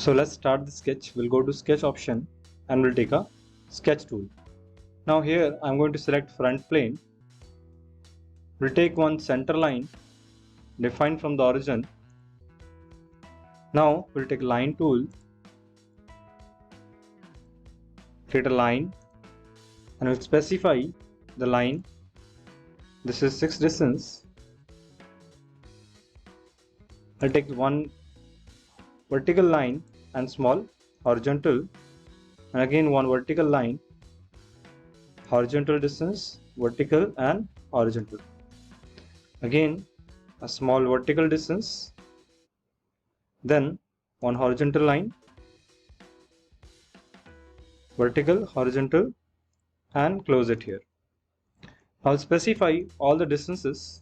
So let's start the sketch. We'll go to sketch option and we'll take a sketch tool. Now here I'm going to select front plane. We'll take one center line defined from the origin. Now we'll take line tool, create a line, and we'll specify the line. This is 6 distance. I'll take one vertical line and small horizontal, and again one vertical line, horizontal distance, vertical and horizontal. Again a small vertical distance, then one horizontal line, vertical, horizontal, and close it here. I'll specify all the distances.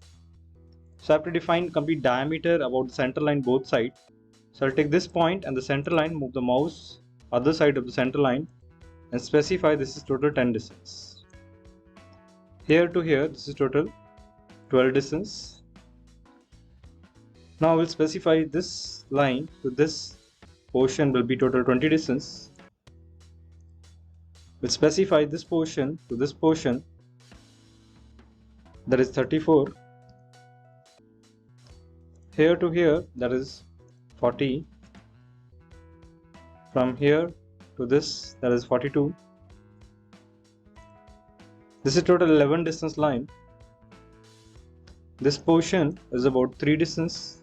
So I have to define complete diameter about the center line both sides. So I'll take this point and the center line, move the mouse other side of the center line and specify this is total 10 distance. Here to here this is total 12 distance. Now we'll specify this line to this portion will be total 20 distance. We'll specify this portion to this portion, that is 34. Here to here, that is 40. From here to this, that is 42. This is total 11 distance line. This portion is about 3 distance.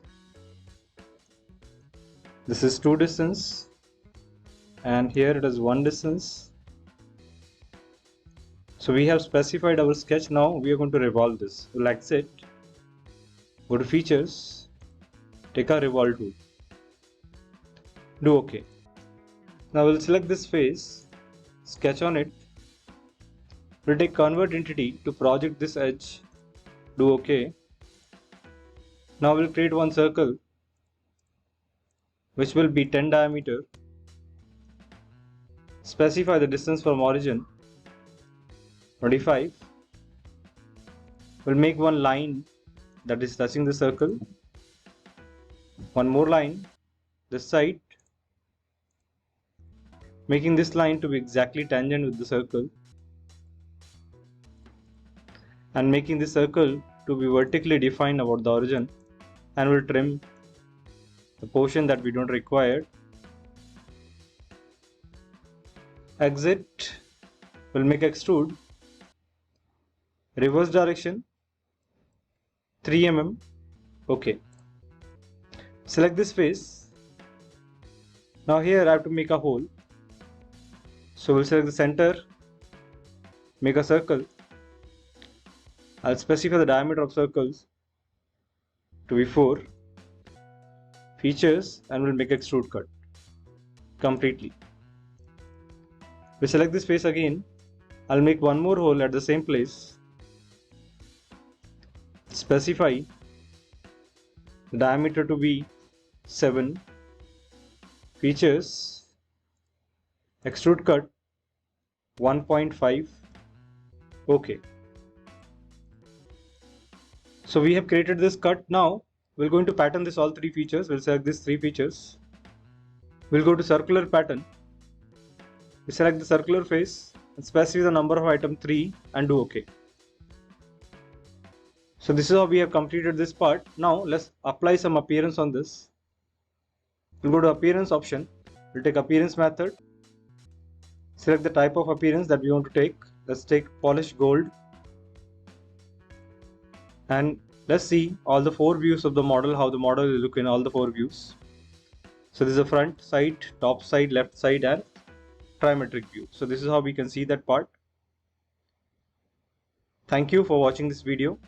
This is 2 distance, and here it is 1 distance. So we have specified our sketch. Now we are going to revolve this. We'll exit, go to features, take a revolve tool, do OK. Now we'll select this face, sketch on it. We'll take convert entity to project this edge, do OK. Now we'll create one circle which will be 10 diameter. Specify the distance from origin, 25. We'll make one line that is touching the circle, one more line this side, making this line to be exactly tangent with the circle, and making this circle to be vertically defined about the origin, and we'll trim the portion that we don't require. Exit, we'll make extrude, reverse direction 3 mm, OK. Select this face. Now here I have to make a hole. So we'll select the center, make a circle. I'll specify the diameter of circles to be 4. Features, and we'll make extrude cut completely. We select this face again. I'll make one more hole at the same place. Specify the diameter to be 7. Features, extrude cut 1.5. OK. So we have created this cut. Now we're going to pattern this all 3 features. We'll select these 3 features. We'll go to circular pattern. We select the circular face and specify the number of item 3 and do OK. So this is how we have completed this part. Now let's apply some appearance on this. We'll go to appearance option. We'll take appearance method. Select the type of appearance that we want to take. Let's take polished gold. And let's see all the 4 views of the model, how the model will look in all the 4 views. So this is a front side, top side, left side, and trimetric view. So this is how we can see that part. Thank you for watching this video.